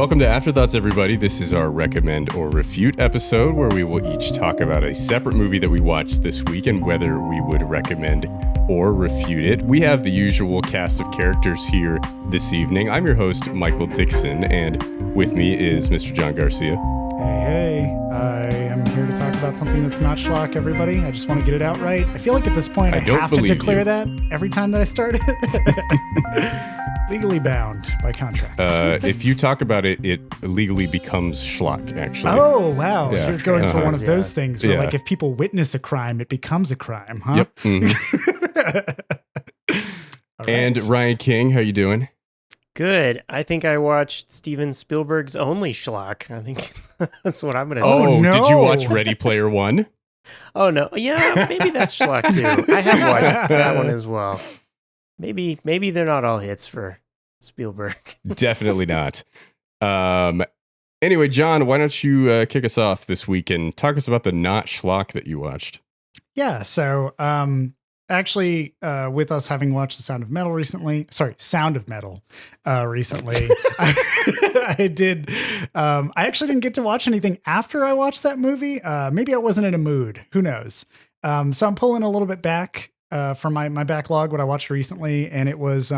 Welcome to Afterthoughts, everybody. This is our Recommend or Refute episode where we will each talk about a separate movie that we watched this week and whether we would recommend or refute it. We have the usual cast of characters here this evening. I'm your host, Michael Dixon, and with me is Mr. John Garcia. Hey, I am here to talk about something that's not schlock, everybody. I just want to get it out right. I feel like at this point I have to declare that every time that I start it. Legally bound by contract. If you talk about it, it legally becomes schlock, actually. Oh, wow. Yeah. So you're going for one of those things where, yeah, like, if people witness a crime, it becomes a crime, huh? Yep. Mm-hmm. And Ryan King, how you doing? Good. I think I watched Steven Spielberg's only schlock. I think that's what I'm going to do. Oh, no. Did you watch Ready Player One? Oh, no. Yeah, maybe that's schlock, too. I have watched that one as well. Maybe they're not all hits for Spielberg. Definitely not. Anyway, John, why don't you kick us off this week and talk us about the not schlock that you watched? Yeah, so actually, with us having watched The Sound of Metal recently, I did. I actually didn't get to watch anything after I watched that movie. Maybe I wasn't in a mood. Who knows? So I'm pulling a little bit back from my backlog, what I watched recently, and it was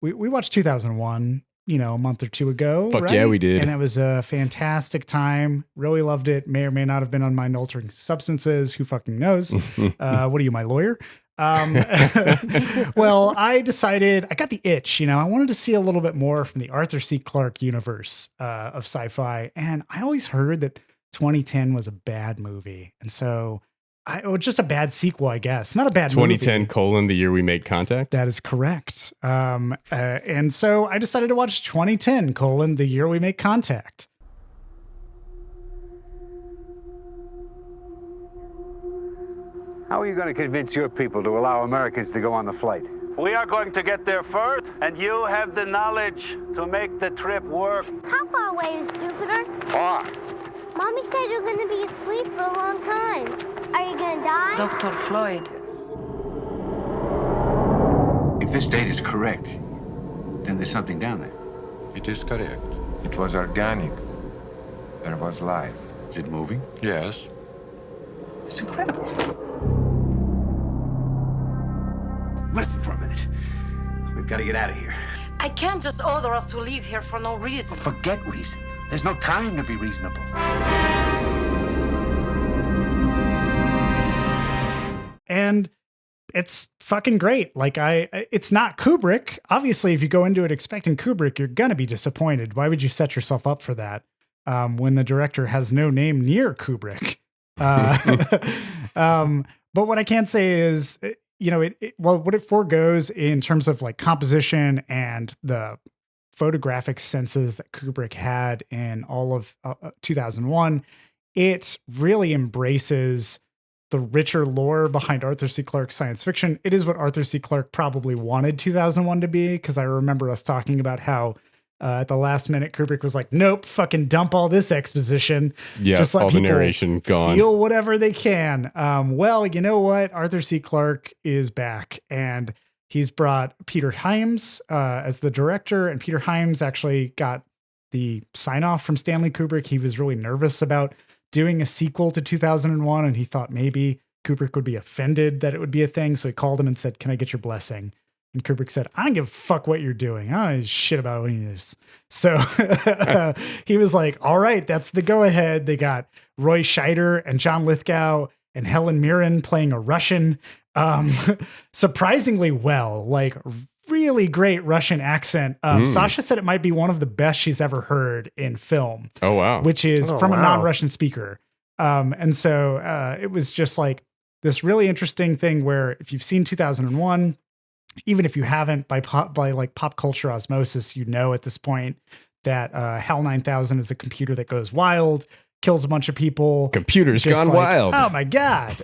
we watched 2001, a month or two ago. Fuck right? Yeah, we did. And it was a fantastic time. Really loved it. May or may not have been on mind-altering substances. Who fucking knows? What are you, my lawyer? Well, I decided I got the itch. I wanted to see a little bit more from the Arthur C. Clarke universe of sci-fi, and I always heard that 2010 was a bad movie, and so. Just a bad sequel, I guess. Not a bad 2010 movie. the year we made contact? That is correct. And so I decided to watch 2010 the year we make contact. How are you going to convince your people to allow Americans to go on the flight? We are going to get there first, and you have the knowledge to make the trip work. How far away is Jupiter? Far. Mommy said you're going to be asleep for a long time. Are you going to die? Dr. Floyd. If this date is correct, then there's something down there. It is correct. It was organic. There was life. Is it moving? Yes. It's incredible. Listen for a minute. We've got to get out of here. I can't just order us to leave here for no reason. Forget reason. There's no time to be reasonable. And it's fucking great. Like it's not Kubrick. Obviously, if you go into it expecting Kubrick, you're going to be disappointed. Why would you set yourself up for that when the director has no name near Kubrick? But what I can say is, what it forgoes in terms of like composition and the photographic senses that Kubrick had in all of 2001, it really embraces the richer lore behind Arthur C. Clarke's science fiction. It is what Arthur C. Clarke probably wanted 2001 to be, because I remember us talking about how at the last minute Kubrick was like, nope, fucking dump all this exposition. Yeah, just let all the narration gone. Feel whatever they can. Well, you know what? Arthur C. Clarke is back, and he's brought Peter Hyams as the director, and Peter Hyams actually got the sign-off from Stanley Kubrick. He was really nervous about doing a sequel to 2001, and he thought maybe Kubrick would be offended that it would be a thing, so he called him and said, "Can I get your blessing?" And Kubrick said, "I don't give a fuck what you're doing. I don't know shit about any of this." So he was like, all right, that's the go-ahead. They got Roy Scheider and John Lithgow and Helen Mirren playing a Russian surprisingly well, like really great Russian accent. Sasha said it might be one of the best she's ever heard in film. Oh, wow. Which is from a non-Russian speaker. And so it was just like this really interesting thing where if you've seen 2001, even if you haven't, by pop culture osmosis, at this point that HAL 9000 is a computer that goes wild, kills a bunch of people. Computers gone wild. Oh my God.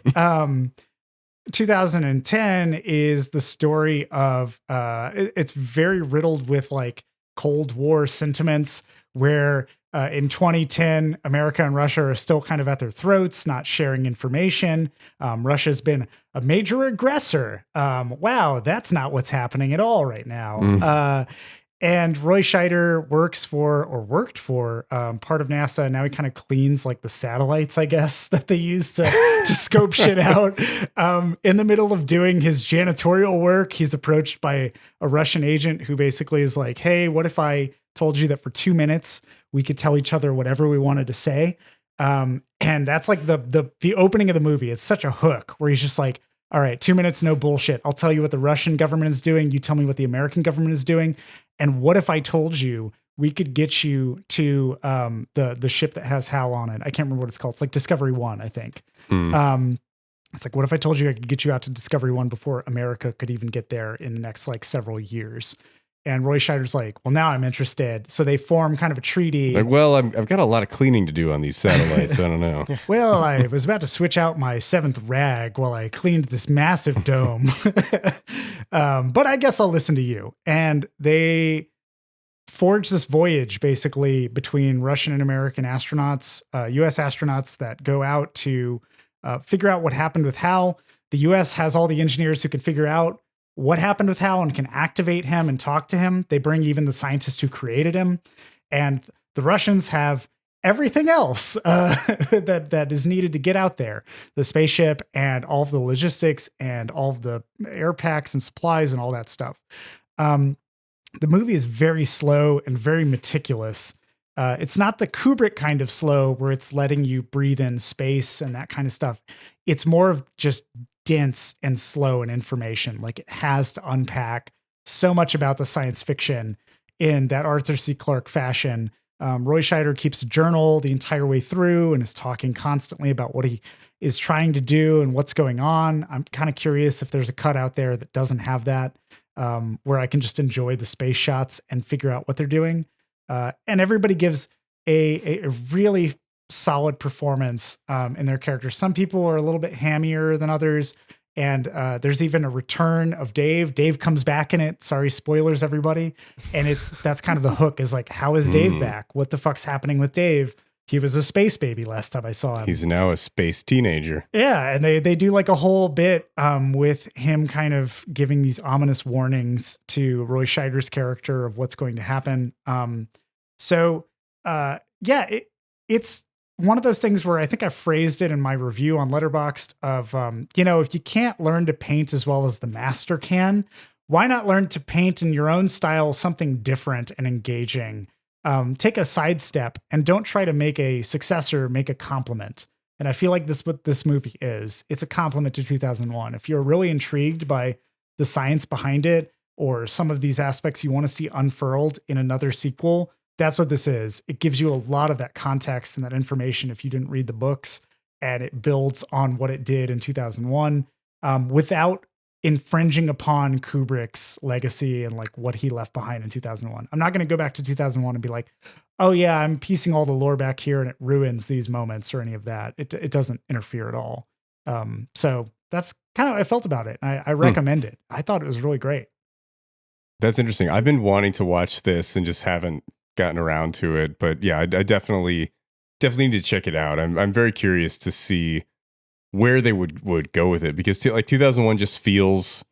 2010 is the story of, it's very riddled with like Cold War sentiments where in 2010, America and Russia are still kind of at their throats, not sharing information. Russia's been a major aggressor. Wow, that's not what's happening at all right now. And Roy Scheider worked for part of NASA. And now he kind of cleans like the satellites, I guess, that they use to scope shit out. In the middle of doing his janitorial work, he's approached by a Russian agent who basically is like, hey, what if I told you that for 2 minutes we could tell each other whatever we wanted to say? And that's like the opening of the movie. It's such a hook where he's just like, all right, 2 minutes, no bullshit. I'll tell you what the Russian government is doing. You tell me what the American government is doing. And what if I told you we could get you to the ship that has Hal on it? I can't remember what it's called. It's like Discovery 1, I think. It's like, what if I told you I could get you out to Discovery 1 before America could even get there in the next like several years? And Roy Scheider's like, well, now I'm interested. So they form kind of a treaty. Like, well, I've got a lot of cleaning to do on these satellites. I don't know. Well, I was about to switch out my 7th rag while I cleaned this massive dome. But I guess I'll listen to you. And they forge this voyage basically between Russian and American astronauts, US astronauts that go out to figure out what happened with Hal. The US has all the engineers who can figure out what happened with Hal and can activate him and talk to him. They bring even the scientist who created him. And the Russians have everything else that is needed to get out there. The spaceship and all of the logistics and all of the air packs and supplies and all that stuff. The movie is very slow and very meticulous. It's not the Kubrick kind of slow where it's letting you breathe in space and that kind of stuff. It's more of just dense and slow in information. Like it has to unpack so much about the science fiction in that Arthur C. Clarke fashion. Roy Scheider keeps a journal the entire way through and is talking constantly about what he is trying to do and what's going on. I'm kind of curious if there's a cut out there that doesn't have that, where I can just enjoy the space shots and figure out what they're doing. And everybody gives a really solid performance in their characters. Some people are a little bit hammier than others. And there's even a return of Dave. Dave comes back in it. Sorry, spoilers, everybody. And that's kind of the hook is like, how is Dave back? What the fuck's happening with Dave? He was a space baby last time I saw him. He's now a space teenager. Yeah, and they do like a whole bit with him kind of giving these ominous warnings to Roy Scheider's character of what's going to happen. It's one of those things where I think I phrased it in my review on Letterboxd of, if you can't learn to paint as well as the master can, why not learn to paint in your own style something different and engaging? Take a sidestep and don't try to make a successor make a compliment. And I feel like that's what this movie is. It's a compliment to 2001. If you're really intrigued by the science behind it or some of these aspects you want to see unfurled in another sequel, that's what this is. It gives you a lot of that context and that information if you didn't read the books, and it builds on what it did in 2001 without infringing upon Kubrick's legacy and like what he left behind in 2001. I'm not going to go back to 2001 and be like, oh yeah, I'm piecing all the lore back here and it ruins these moments or any of that. It doesn't interfere at all. So that's kind of how I felt about it. I recommend it. I thought it was really great. That's interesting. I've been wanting to watch this and just haven't gotten around to it, but yeah, I definitely need to check it out. I'm very curious to see where they would go with it, because like 2001 just feels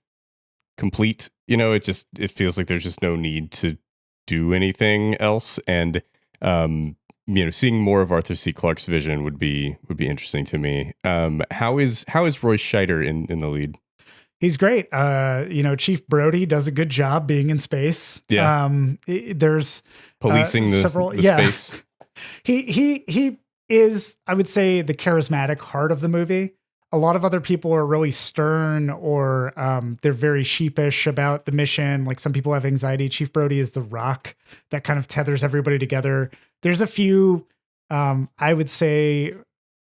complete. It feels like there's just no need to do anything else, and seeing more of Arthur C. Clarke's vision would be interesting to me. How is Roy Scheider in the lead? He's great. Chief Brody does a good job being in space. Yeah. There's policing the space. He is, I would say, the charismatic heart of the movie. A lot of other people are really stern or they're very sheepish about the mission. Like some people have anxiety. Chief Brody is the rock that kind of tethers everybody together. There's a few, I would say,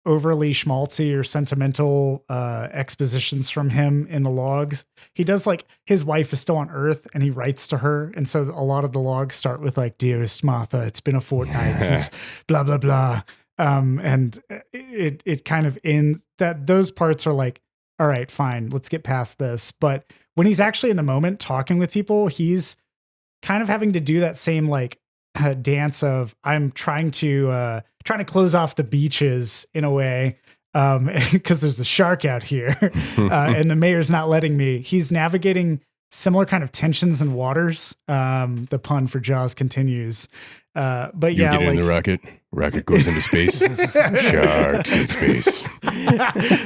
overly schmaltzy or sentimental expositions from him in the logs. He does like, his wife is still on Earth and he writes to her. And so a lot of the logs start with like, dearest Martha, it's been a fortnight since blah, blah, blah. And it kind of ends that those parts are like, all right, fine, let's get past this. But when he's actually in the moment talking with people, he's kind of having to do that same like dance of I'm trying to close off the beaches in a way because there's a shark out here and the mayor's not letting me. He's navigating similar kind of tensions and waters. The pun for Jaws continues. But You yeah, get in like the rocket. Rocket goes into space. Sharks in space.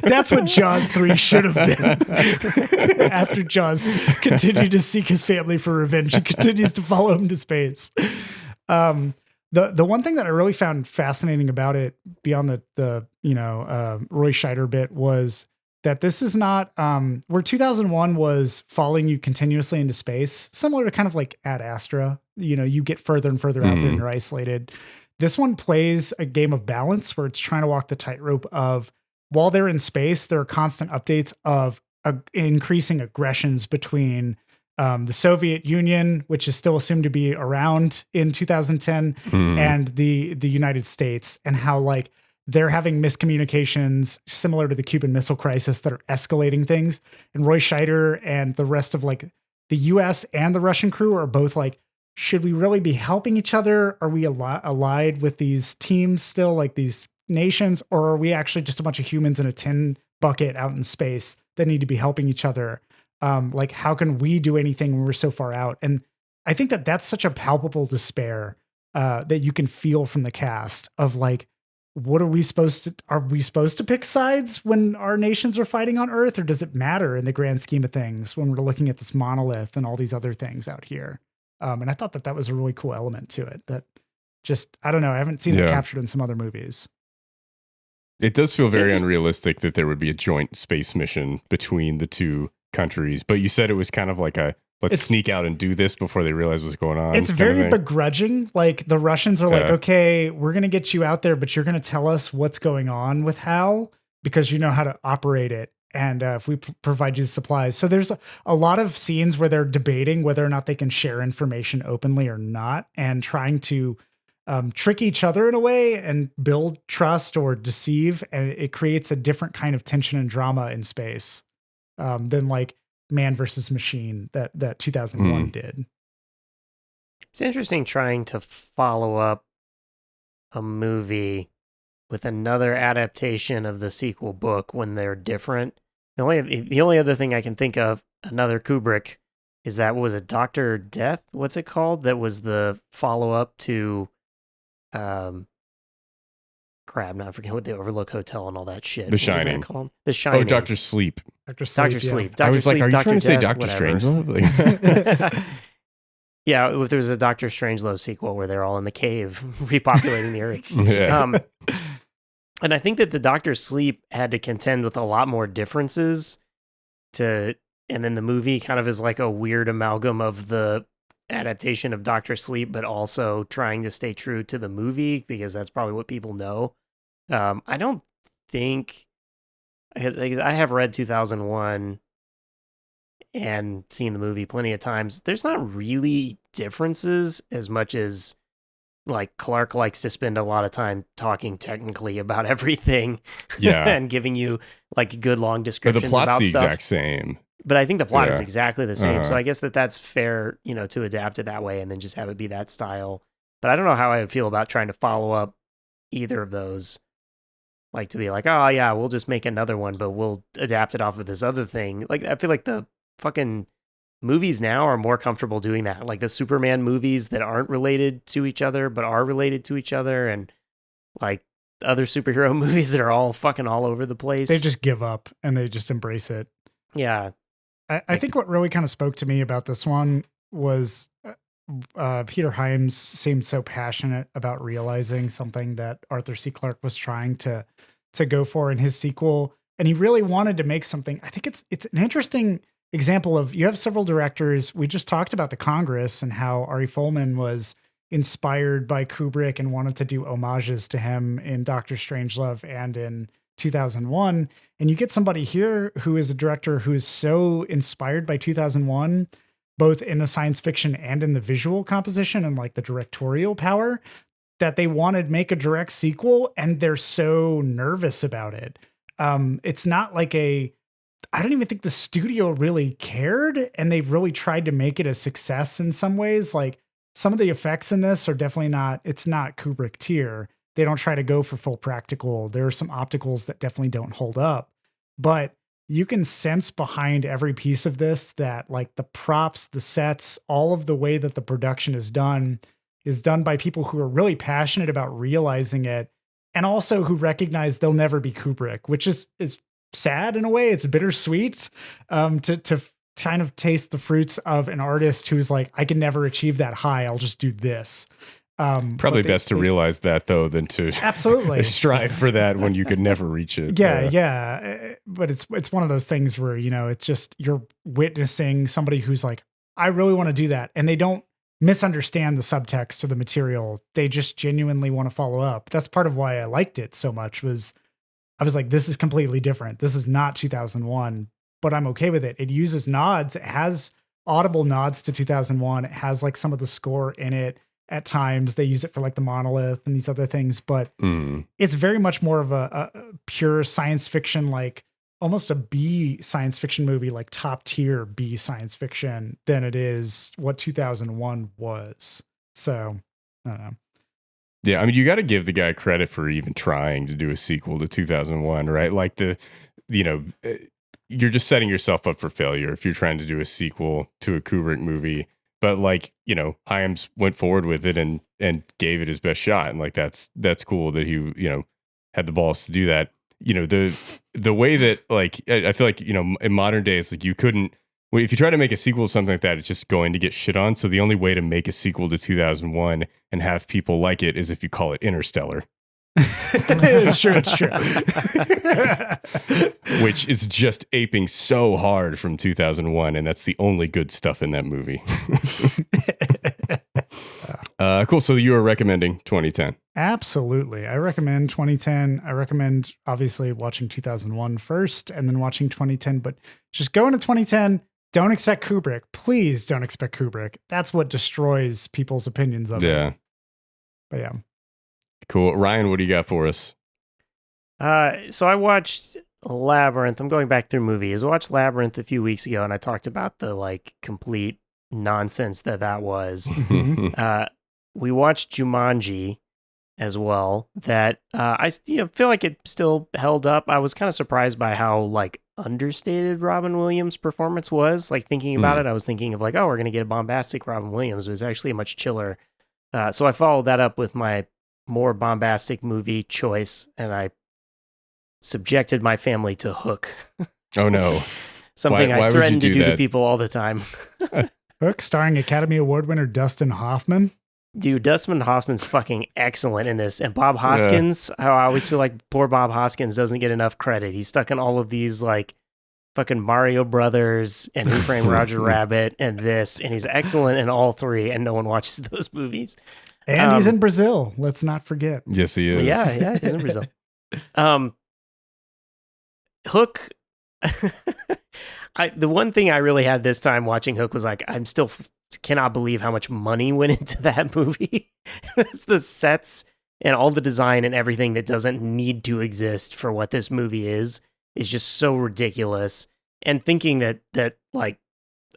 that's what Jaws 3 should have been. After Jaws continued to seek his family for revenge, he continues to follow him to space. The one thing that I really found fascinating about it, beyond the Roy Scheider bit, was that this is not where 2001 was following you continuously into space, similar to kind of like Ad Astra. You get further and further out there and you're isolated. This one plays a game of balance where it's trying to walk the tightrope of, while they're in space, there are constant updates of increasing aggressions between the Soviet Union, which is still assumed to be around in 2010, and the United States, and how like they're having miscommunications similar to the Cuban Missile Crisis that are escalating things. And Roy Scheider and the rest of like the US and the Russian crew are both like, should we really be helping each other? Are we allied with these teams still, like these nations, or are we actually just a bunch of humans in a tin bucket out in space that need to be helping each other? Like, how can we do anything when we're so far out? And I think that that's such a palpable despair that you can feel from the cast of like, what are we supposed to pick sides when our nations are fighting on Earth, or does it matter in the grand scheme of things when we're looking at this monolith and all these other things out here? And I thought that was a really cool element to it that just, I don't know, I haven't seen it captured in some other movies. It does feel very unrealistic that there would be a joint space mission between the two countries, but you said it was kind of like let's sneak out and do this before they realize what's going on. It's very begrudging. Like the Russians are like, okay, we're going to get you out there, but you're going to tell us what's going on with HAL because you know how to operate it. And if we provide you the supplies. So there's a lot of scenes where they're debating whether or not they can share information openly or not, and trying to trick each other in a way and build trust or deceive. And it creates a different kind of tension and drama in space than like Man versus Machine that 2001 did. It's interesting trying to follow up a movie with another adaptation of the sequel book when they're different. The only other thing I can think of, another Kubrick, is that, was it Dr. Death? What's it called? That was the follow-up to not forgetting what the Overlook Hotel and all that shit. The Shining. Called? The Shining. Oh, Dr. Sleep. Dr. Sleep. I was like, are you trying to say Dr. Strangelove? Like, yeah, if there was a Dr. Strangelove sequel where they're all in the cave repopulating the Earth. Yeah. And I think that the Dr. Sleep had to contend with a lot more differences and then the movie kind of is like a weird amalgam of the adaptation of Dr. Sleep, but also trying to stay true to the movie because that's probably what people know. I don't think, because I have read 2001 and seen the movie plenty of times. There's not really differences as much as like Clark likes to spend a lot of time talking technically about everything, and giving you like good long descriptions but the plot's about the stuff. exact same. But I think the plot is exactly the same. So I guess that's fair, to adapt it that way and then just have it be that style. But I don't know how I would feel about trying to follow up either of those. Like to be like, oh yeah, we'll just make another one, but we'll adapt it off of this other thing. Like I feel like the fucking movies now are more comfortable doing that. Like the Superman movies that aren't related to each other, but are related to each other. And like other superhero movies that are all fucking all over the place. They just give up and they just embrace it. Yeah. I think what really kind of spoke to me about this one was Peter Hyams seemed so passionate about realizing something that Arthur C. Clarke was trying to go for in his sequel. And he really wanted to make something. I think it's an interesting example of, you have several directors. We just talked about the Congress and how Ari Folman was inspired by Kubrick and wanted to do homages to him in Doctor Strangelove and in 2001. And you get somebody here who is a director who is so inspired by 2001, both in the science fiction and in the visual composition and like the directorial power, that they wanted to make a direct sequel. And they're so nervous about it. It's not like I don't even think the studio really cared. And they've really tried to make it a success in some ways. Like some of the effects in this are definitely it's not Kubrick tier. They don't try to go for full practical. There are some opticals that definitely don't hold up, but you can sense behind every piece of this that like the props, the sets, all of the way that the production is done by people who are really passionate about realizing it, and also who recognize they'll never be Kubrick, which is sad in a way. It's bittersweet to kind of taste the fruits of an artist who's like, I can never achieve that high. I'll just do this. Probably best to realize that though than to absolutely strive for that when you could never reach it. Yeah. But it's one of those things where, you know, it's just you're witnessing somebody who's like, I really want to do that. And they don't misunderstand the subtext to the material. They just genuinely want to follow up. That's part of why I liked it so much. I was like, this is completely different. This is not 2001, but I'm okay with it. It uses nods. It has audible nods to 2001. It has like some of the score in it. At times they use it for like the monolith and these other things, but it's very much more of a pure science fiction, like almost a B science fiction movie, like top tier B science fiction than it is what 2001 was. So I don't know. Yeah. I mean, you got to give the guy credit for even trying to do a sequel to 2001, right? Like you're just setting yourself up for failure if you're trying to do a sequel to a Kubrick movie. But like, you know, Hyams went forward with it and gave it his best shot. And like, that's cool that he, you know, had the balls to do that. You know, the way that like, I feel like, you know, in modern days, like you couldn't, if you try to make a sequel to something like that, it's just going to get shit on. So the only way to make a sequel to 2001 and have people like it is if you call it Interstellar. It's true. Which is just aping so hard from 2001, and that's the only good stuff in that movie. Cool. So you are recommending 2010? Absolutely. I recommend 2010. I recommend obviously watching 2001 first and then watching 2010, but just go into 2010. Don't expect Kubrick. Please don't expect Kubrick. That's what destroys people's opinions of it. But yeah. Cool. Ryan, what do you got for us? So I watched Labyrinth. I'm going back through movies. I watched Labyrinth a few weeks ago, and I talked about the like complete nonsense that was. We watched Jumanji as well. That I feel like it still held up. I was kind of surprised by how like understated Robin Williams' performance was. Like thinking about it, I was thinking of like, oh, we're gonna get a bombastic Robin Williams. It was actually much chiller. So I followed that up with my more bombastic movie choice, and I subjected my family to Hook. Oh no. Something why I threaten to do that? to people all the time. Hook, starring Academy Award winner Dustin Hoffman. Dude, Dustin Hoffman's fucking excellent in this. And Bob Hoskins, I always feel like poor Bob Hoskins doesn't get enough credit. He's stuck in all of these like fucking Mario Brothers and Who Framed Roger Rabbit and this, and he's excellent in all three, and no one watches those movies. And he's in Brazil. Let's not forget. Yes, he is. Yeah, he's in Brazil. Hook. The one thing I really had this time watching Hook was like, I'm still cannot believe how much money went into that movie. It's the sets and all the design and everything that doesn't need to exist for what this movie is just so ridiculous. And thinking that like,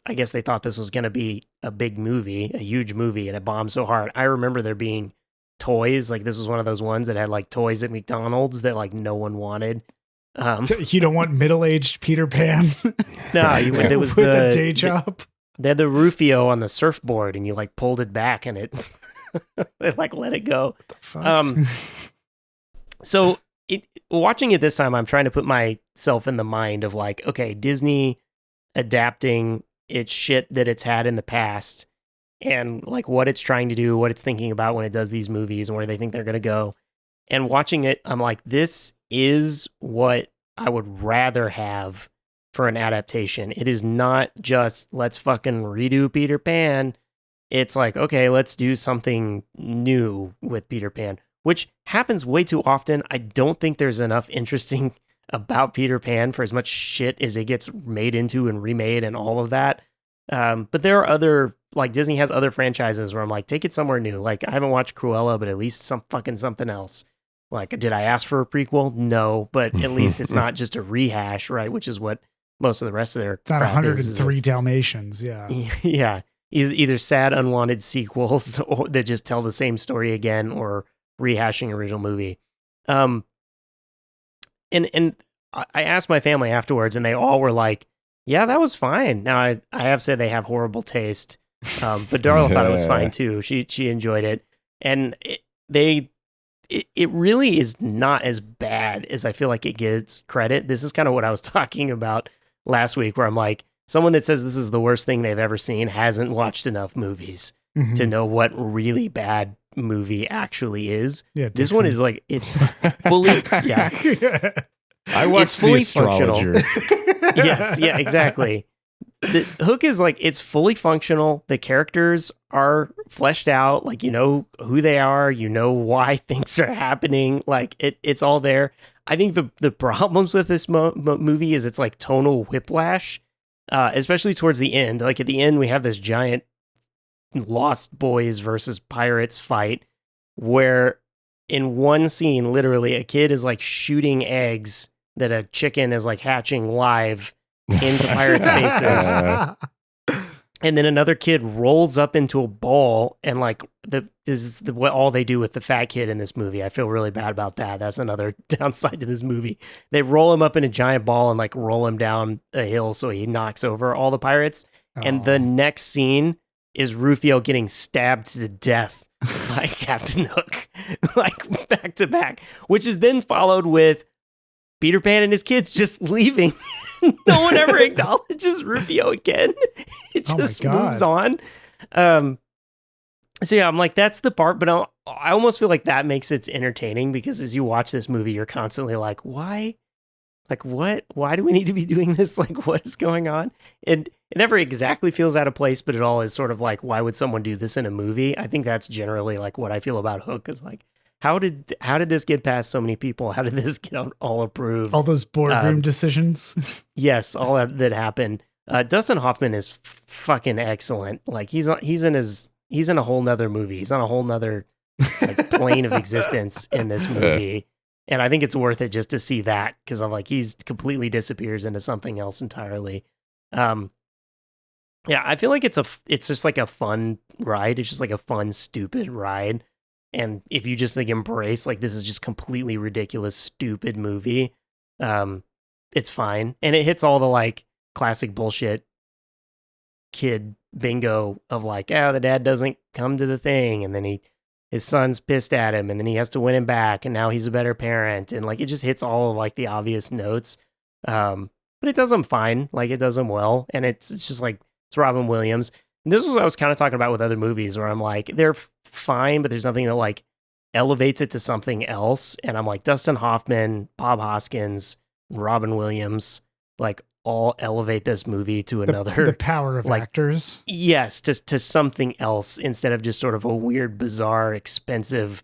I guess they thought this was going to be a big movie, a huge movie, and it bombed so hard. I remember there being toys, like this was one of those ones that had like toys at McDonald's that like no one wanted. You don't want middle-aged Peter Pan? No, there was with a day job. They had the Rufio on the surfboard, and you like pulled it back, and it they like let it go. What the fuck? So watching it this time, I'm trying to put myself in the mind of like, okay, Disney adapting its shit that it's had in the past, and like what it's trying to do, what it's thinking about when it does these movies, and where they think they're gonna go. And watching it, I'm like, this is what I would rather have for an adaptation. It is not just let's fucking redo Peter Pan. It's like, okay, let's do something new with Peter Pan, which happens way too often. I don't think there's enough interesting about Peter Pan for as much shit as it gets made into and remade and all of that. But there are other, like Disney has other franchises where I'm like, take it somewhere new. Like I haven't watched Cruella, but at least something else. Like, did I ask for a prequel? No, but at least it's not just a rehash, right? Which is what most of the rest of their it's not 103 Dalmatians, yeah. Yeah. Either sad, unwanted sequels or that just tell the same story again or rehashing original movie. And I asked my family afterwards, and they all were like, "Yeah, that was fine." Now I have said they have horrible taste, but Darla thought it was fine too. She enjoyed it, and it really is not as bad as I feel like it gets credit. This is kind of what I was talking about last week, where I'm like, someone that says this is the worst thing they've ever seen hasn't watched enough movies to know what really bad movie actually is. Yeah, this one is like, it's fully, I watched The Astrologer. Yes, yeah, exactly. The Hook is like, it's fully functional. The characters are fleshed out. Like, you know who they are. You know why things are happening. Like, it's all there. I think the problems with this movie is it's like tonal whiplash, especially towards the end. Like, at the end, we have this giant Lost Boys versus Pirates fight where in one scene, literally, a kid is like shooting eggs that a chicken is like hatching live into pirates' faces. And then another kid rolls up into a ball, and like this is what all they do with the fat kid in this movie. I feel really bad about that. That's another downside to this movie. They roll him up in a giant ball and like roll him down a hill so he knocks over all the pirates. And the next scene is Rufio getting stabbed to death by Captain Hook, like back to back, which is then followed with Peter Pan and his kids just leaving. No one ever acknowledges Rufio again. It just moves on. So yeah, I'm like, that's the part, but I almost feel like that makes it entertaining, because as you watch this movie, you're constantly like, why? Like, what? Why do we need to be doing this? Like, what is going on? And it never exactly feels out of place, but it all is sort of like, why would someone do this in a movie? I think that's generally like what I feel about Hook, is like, how did this get past so many people? How did this get all approved? All those boardroom decisions. Yes, all that happened. Dustin Hoffman is fucking excellent. Like, he's in a whole nother movie. He's on a whole nother like plane of existence in this movie. And I think it's worth it just to see that, because I'm like, he's completely disappears into something else entirely. Yeah, I feel like it's just like a fun ride. It's just like a fun, stupid ride. And if you just like embrace, like, this is just completely ridiculous, stupid movie, it's fine. And it hits all the like classic bullshit kid bingo of like, the dad doesn't come to the thing, and then his son's pissed at him, and then he has to win him back, and now he's a better parent, and like, it just hits all of like the obvious notes. But it does them fine, like it does them well, and it's just like, it's Robin Williams. And this is what I was kind of talking about with other movies, where I'm like, they're fine, but there's nothing that like elevates it to something else. And I'm like, Dustin Hoffman, Bob Hoskins, Robin Williams, like, all elevate this movie to another. The power of like, actors. Yes, to something else, instead of just sort of a weird, bizarre, expensive,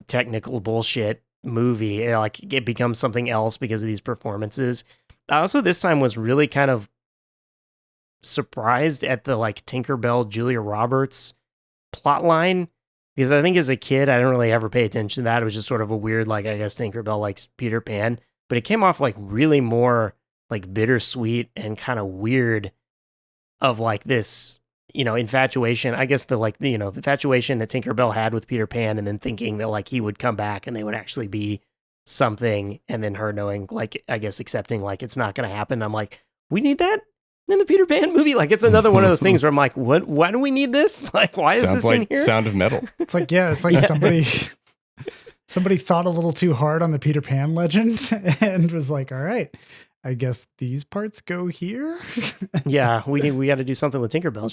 technical bullshit movie. It becomes something else because of these performances. I also this time was really kind of surprised at the like Tinkerbell Julia Roberts plot line, because I think as a kid I didn't really ever pay attention to that. It was just sort of a weird, like, I guess Tinkerbell likes Peter Pan, but it came off like really more like bittersweet and kind of weird, of like this, infatuation. I guess the like, infatuation that Tinkerbell had with Peter Pan, and then thinking that like he would come back and they would actually be something, and then her knowing, like, I guess accepting like it's not going to happen. I'm like, we need that in the Peter Pan movie? Like, it's another one of those things where I'm like, what? Why do we need this? Like, why is Sounds this like in here? Sound of Metal. It's like, somebody thought a little too hard on the Peter Pan legend and was like, all right, I guess these parts go here. Yeah, we got to do something with Tinkerbell.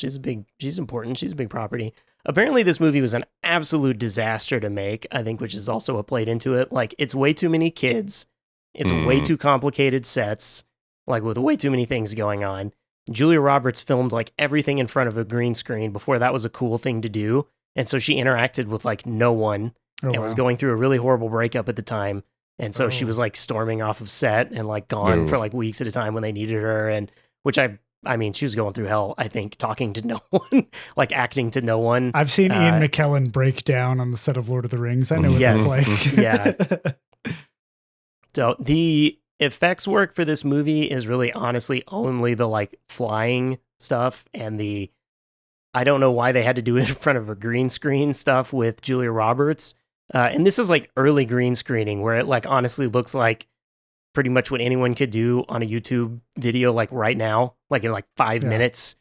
She's important. She's a big property. Apparently this movie was an absolute disaster to make, I think, which is also what played into it. Like, it's way too many kids. It's way too complicated sets, like with way too many things going on. Julia Roberts filmed like everything in front of a green screen before that was a cool thing to do. And so she interacted with like no one and was going through a really horrible breakup at the time. And so she was like storming off of set and like gone for like weeks at a time when they needed her. And which I mean, she was going through hell, I think, talking to no one, like acting to no one. I've seen Ian McKellen break down on the set of Lord of the Rings. I know what that's like. Yeah. So the effects work for this movie is really honestly only the like flying stuff and the, I don't know why they had to do it in front of a green screen stuff with Julia Roberts. And this is like early green screening where it like honestly looks like pretty much what anyone could do on a YouTube video like right now, like in like 5 minutes.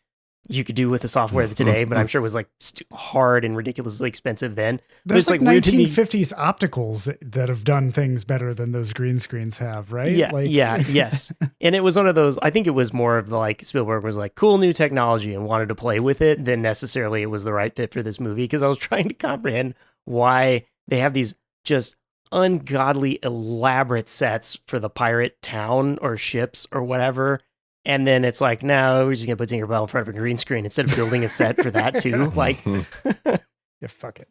You could do with the software today, but I'm sure it was like hard and ridiculously expensive then. There's like 1950s opticals that have done things better than those green screens have, right? Yeah, like, yes. And it was one of those, I think it was more of like Spielberg was like cool new technology and wanted to play with it than necessarily it was the right fit for this movie, because I was trying to comprehend why they have these just ungodly elaborate sets for the pirate town or ships or whatever. And then it's like, no, we're just going to put Tinkerbell in front of a green screen instead of building a set for that too. Like, yeah, fuck it.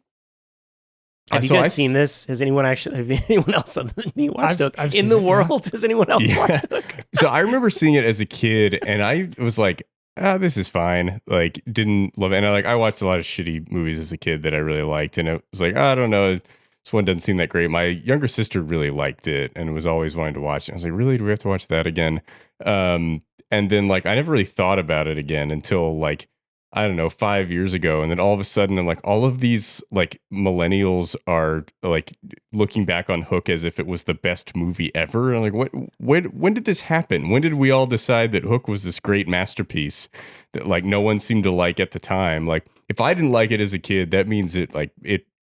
Have you guys seen this? Has anyone else other than me watched Hook? In the world, has anyone else watched Hook? So I remember seeing it as a kid, and I was like, this is fine. Like, didn't love it. And I watched a lot of shitty movies as a kid that I really liked. And it was like, I don't know. This one doesn't seem that great. My younger sister really liked it and was always wanting to watch it. I was like, really? Do we have to watch that again? And then like, I never really thought about it again until like, I don't know, 5 years ago. And then all of a sudden, I'm like, all of these like millennials are like looking back on Hook as if it was the best movie ever. And I'm like, when did this happen? When did we all decide that Hook was this great masterpiece that like no one seemed to like at the time? Like, if I didn't like it as a kid, that means it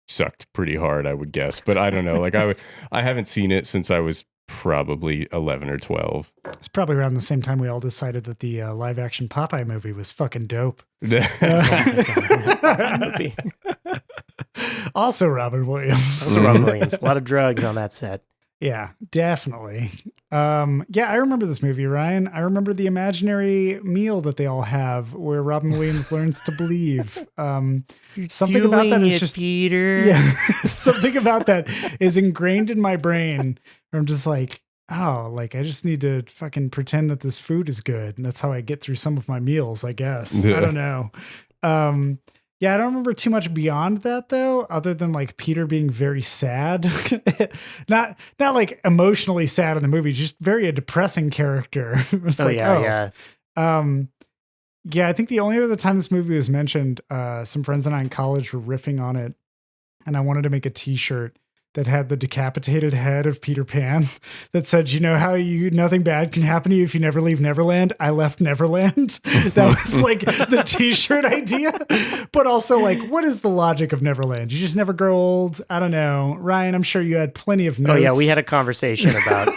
sucked pretty hard, I would guess. But I don't know. Like I haven't seen it since I was probably 11 or 12. It's probably around the same time we all decided that the live action Popeye movie was fucking dope. Also Robin Williams. A lot of drugs on that set. Yeah, definitely. Yeah, I remember this movie, Ryan. I remember the imaginary meal that they all have where Robin Williams learns to believe. Something about that is just Peter. Yeah, something about that is ingrained in my brain. I'm just like, oh, like I just need to fucking pretend that this food is good, and that's how I get through some of my meals, I guess. I don't know. Yeah, I don't remember too much beyond that though, other than like Peter being very sad. not like emotionally sad in the movie, just very a depressing character. Yeah, I think the only other time this movie was mentioned, some friends and I in college were riffing on it, and I wanted to make a t-shirt that had the decapitated head of Peter Pan that said, you know how nothing bad can happen to you if you never leave Neverland? I left Neverland. That was like the t-shirt idea. But also like, what is the logic of Neverland? You just never grow old? I don't know. Ryan, I'm sure you had plenty of notes. Oh yeah, we had a conversation about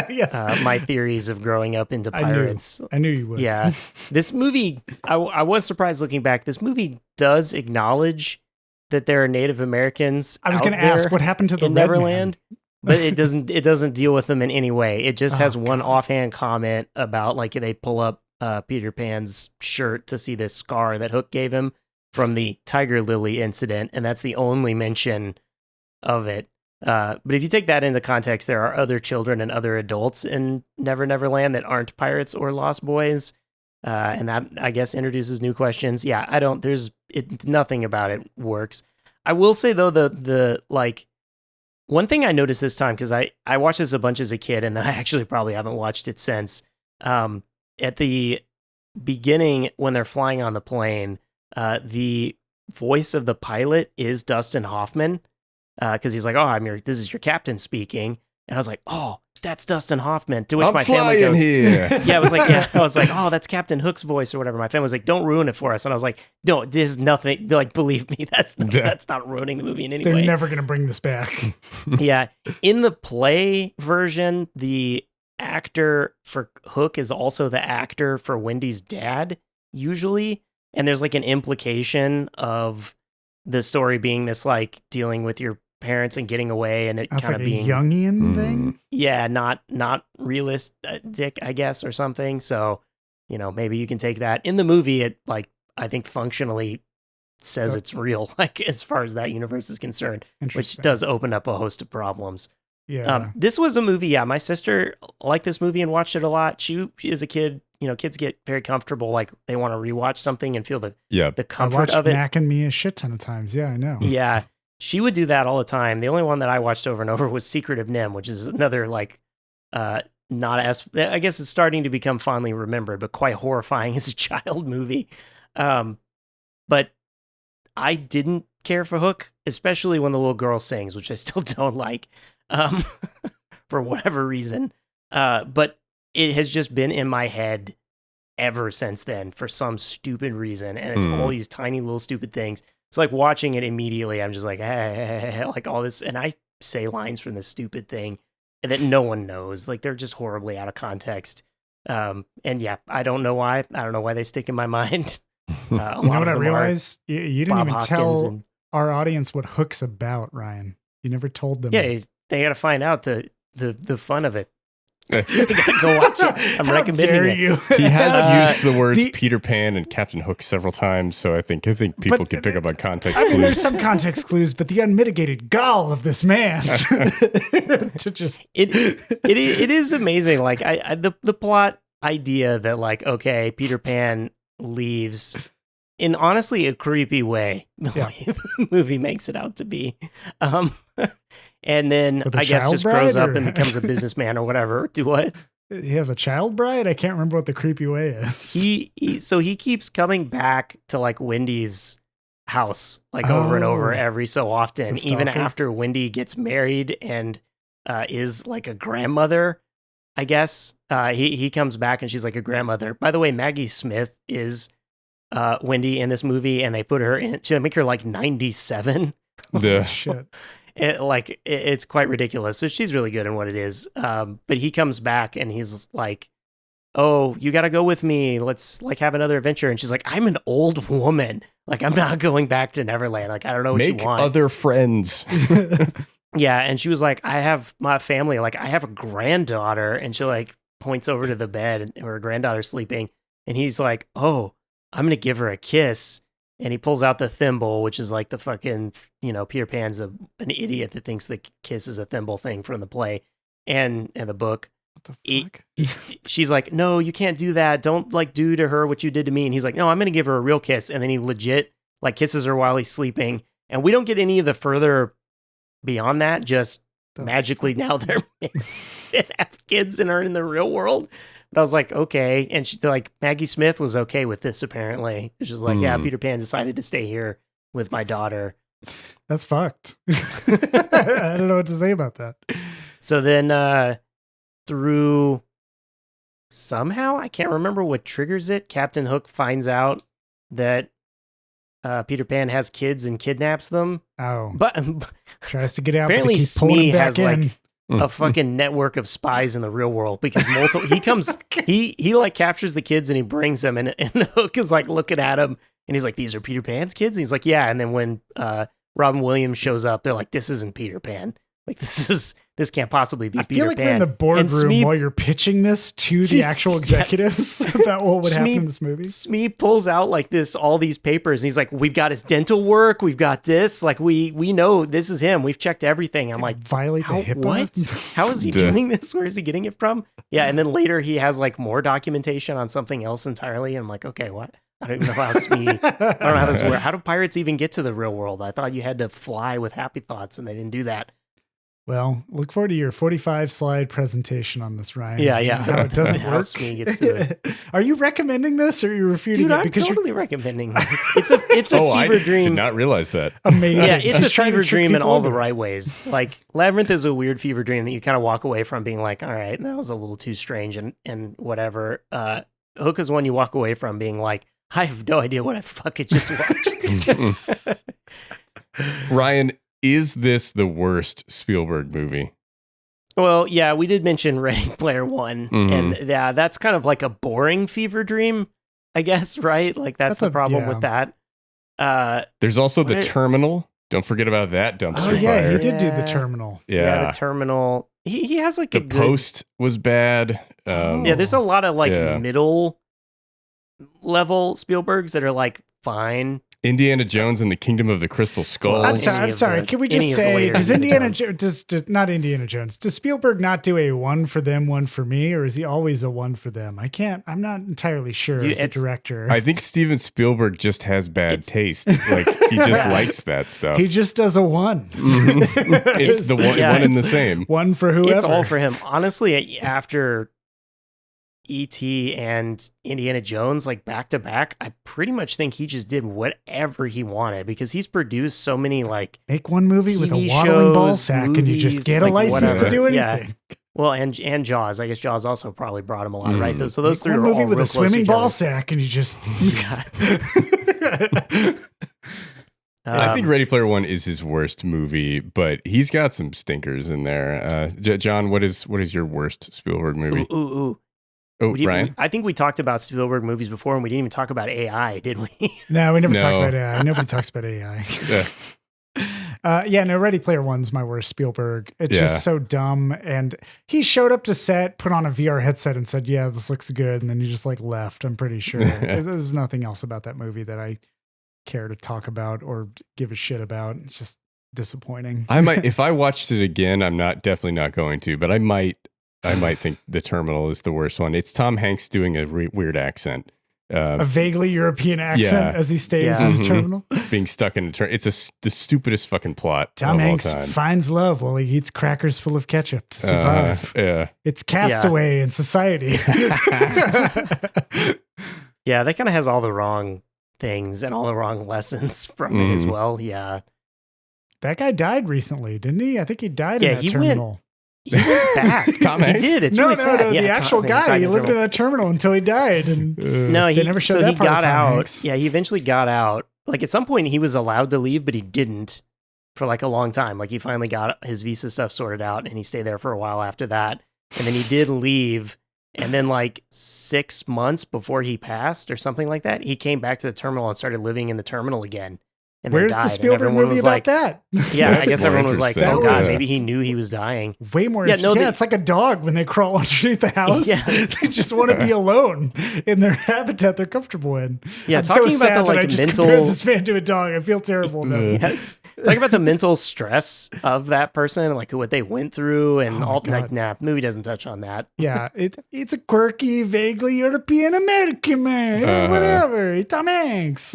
yes. My theories of growing up into pirates. I knew you would. Yeah. This movie, I was surprised looking back. This movie does acknowledge that there are Native Americans. I was going to ask what happened to the Neverland, but it doesn't deal with them in any way. It just has one offhand comment about like they pull up Peter Pan's shirt to see this scar that Hook gave him from the Tiger Lily incident, and that's the only mention of it. But if you take that into context, there are other children and other adults in Neverland that aren't pirates or lost boys. And that, I guess, introduces new questions. Yeah, nothing about it works. I will say, though, the one thing I noticed this time, because I watched this a bunch as a kid, and then I actually probably haven't watched it since. At the beginning, when they're flying on the plane, the voice of the pilot is Dustin Hoffman, because he's like, "Oh, this is your captain speaking," and I was like, "Oh, that's Dustin Hoffman." To which my family goes, here. Yeah, I was like, "Oh, that's Captain Hook's voice or whatever." My family was like, "Don't ruin it for us," and I was like, "No, this is nothing. Like, believe me, that's not ruining the movie in any way." They're never gonna bring this back. Yeah, in the play version, the actor for Hook is also the actor for Wendy's dad, usually, and there's like an implication of the story being this like dealing with your parents and getting away, and it kind of being a Jungian thing. Yeah, not realistic, I guess, or something. So, maybe you can take that. In the movie, it like I think functionally says it's real, like as far as that universe is concerned, which does open up a host of problems. Yeah. This was a movie. Yeah, my sister liked this movie and watched it a lot. She is a kid. Kids get very comfortable, like they want to rewatch something and feel the comfort of it. Mac and me a shit ton of times. Yeah, I know. Yeah. She would do that all the time. The only one that I watched over and over was Secret of Nim, which is another like, not as, I guess it's starting to become fondly remembered, but quite horrifying as a child movie. But I didn't care for Hook, especially when the little girl sings, which I still don't like, for whatever reason. But it has just been in my head ever since then for some stupid reason. And it's all these tiny little stupid things. It's like watching it immediately. I'm just like, hey, like all this. And I say lines from this stupid thing that no one knows. Like they're just horribly out of context. And yeah, I don't know why. I don't know why they stick in my mind. You know what I realized? You didn't even tell our audience what Hook's about, Ryan. You never told them. Yeah, they got to find out the fun of it. They gotta go watch it. I'm recommending it. He has used the words Peter Pan and Captain Hook several times, so I think people can pick up on context clues. I mean, there's some context clues, but the unmitigated gall of this man to just it is amazing. Like the plot idea that like, okay, Peter Pan leaves in honestly a creepy way. The way the movie makes it out to be. And then I guess just grows up and becomes a businessman or whatever. Do what? You have a child bride? I can't remember what the creepy way is. So he keeps coming back to like Wendy's house like over and over every so often, even after Wendy gets married and is like a grandmother, I guess. He comes back and she's like a grandmother. By the way, Maggie Smith is Wendy in this movie, and they put her in. They make her like 97. Oh, shit. It's quite ridiculous. So she's really good in what it is. But he comes back and he's like, "Oh, you got to go with me. Let's like have another adventure." And she's like, "I'm an old woman. Like I'm not going back to Neverland. Like I don't know what you want." Make other friends. Yeah, and she was like, "I have my family. Like I have a granddaughter." And she like points over to the bed and her granddaughter's sleeping, and he's like, "Oh, I'm gonna give her a kiss." And he pulls out the thimble, which is like the fucking, Peter Pan's an idiot that thinks the kiss is a thimble thing from the play and the book. What the fuck? She's like, "No, you can't do that. Don't like do to her what you did to me." And he's like, "No, I'm going to give her a real kiss." And then he legit like kisses her while he's sleeping. And we don't get any of the further beyond that. Just magically now they're have kids and are in the real world. But I was like, okay. And she, like, Maggie Smith was okay with this, apparently. It's just like, yeah, Peter Pan decided to stay here with my daughter. That's fucked. I don't know what to say about that. So then through somehow, I can't remember what triggers it, Captain Hook finds out that Peter Pan has kids and kidnaps them. Oh. But tries to get out. Apparently Smee has like a fucking network of spies in the real world because he like captures the kids and he brings them and Hook is like looking at him and he's like, "These are Peter Pan's kids?" And he's like, "Yeah." And then when Robin Williams shows up, they're like, "This isn't Peter Pan. Like this can't possibly be Peter Pan." I feel like we're in the boardroom while you're pitching this to the actual executives about what would happen in this movie. Smee pulls out like all these papers and he's like, "We've got his dental work. We've got this. Like we know this is him. We've checked everything." I'm like, violate the HIPAA? What? How is he doing this? Where is he getting it from? Yeah. And then later he has like more documentation on something else entirely. And I'm like, okay, what? I don't even know how Smee, I don't know how this works. How do pirates even get to the real world? I thought you had to fly with Happy Thoughts and they didn't do that. Well, look forward to your 45-slide presentation on this, Ryan. Yeah. How it doesn't how work. Smee gets to it. Are you recommending this or are you refuting Dude, it? I'm totally recommending this. It's a fever dream. I did not realize that. Amazing. Yeah, it's a fever dream in all the right ways. Like Labyrinth is a weird fever dream that you kind of walk away from being like, all right, that was a little too strange and whatever. Hook is one you walk away from being like, I have no idea what I fucking just watched. Ryan, is this the worst Spielberg movie? Well, yeah, we did mention Ready Player One, and yeah, that's kind of like a boring fever dream, I guess, right? Like that's the problem with that. There's also The Terminal. Don't forget about that dumpster fire. Oh yeah, he did do The Terminal. Yeah, The Terminal. He has like The Post was bad. Yeah, there's a lot of like middle level Spielbergs that are like fine. Indiana Jones and the Kingdom of the Crystal Skull. I'm sorry. Can we just say, does not Indiana Jones, does Spielberg not do a one for them, one for me, or is he always a one for them? I'm not entirely sure as a director. I think Steven Spielberg just has bad taste. Like he just likes that stuff. He just does a one. It's the one and the same. One for whoever. It's all for him. Honestly, after E.T. and Indiana Jones, like back to back, I pretty much think he just did whatever he wanted because he's produced so many like make one movie TV with a waddling ball sack movies, and you just get a license to do anything. Well, and Jaws. I guess Jaws also probably brought him a lot, right? So those three One are movie all with real a close to swimming each ball other. sack, and you just. I think Ready Player One is his worst movie, but he's got some stinkers in there. John, what is your worst Spielberg movie? Ooh. Oh, Ryan? I think we talked about Spielberg movies before, and we didn't even talk about AI, did we? No, we never talked No. about AI. Nobody talks about AI. Yeah. Ready Player One's my worst Spielberg. It's Yeah. just so dumb. And he showed up to set, put on a VR headset and said, yeah, this looks good. And then he just like left, I'm pretty sure. There's nothing else about that movie that I care to talk about or give a shit about. It's just disappointing. I might, if I watched it again, I'm definitely not going to, but I might think The Terminal is the worst one. It's Tom Hanks doing a weird accent. A vaguely European accent as he stays in the terminal. Being stuck in a terminal. It's the stupidest fucking plot. Tom of all Hanks time. finds love while he eats crackers full of ketchup to survive. Yeah. It's Castaway in society. Yeah, that kind of has all the wrong things and all the wrong lessons from it as well. Yeah. That guy died recently, didn't he? I think he died in that he terminal. He went back. Tom Hanks? He did. It's No, really sad. Yeah, the Tom actual Hanks guy. died He in lived in terminal. that terminal until he died. And No, they never showed that he part of got Tom out. Hanks. Yeah, he eventually got out. Like at some point he was allowed to leave, but he didn't for like a long time. Like he finally got his visa stuff sorted out and he stayed there for a while after that. And then he did leave. And then like 6 months before he passed or something like that, he came back to the terminal and started living in the terminal again. And then Where's died. the And Spielberg everyone movie was about like, that? Yeah, I That's guess more everyone was like, interesting. oh God, Yeah. maybe he knew he was dying. Way more. Yeah, no, it's like a dog when they crawl underneath the house. Yes. They just want to be alone in their habitat they're comfortable in. Yeah, I'm so talking about sad the, that I like, just mental- compared this man to a dog. I feel terrible now. Yes. Talking about the mental stress of that person, like what they went through and Oh my all God. like, nah, movie doesn't touch on that. Yeah, it's a quirky, vaguely European American man. Whatever. Tom Hanks.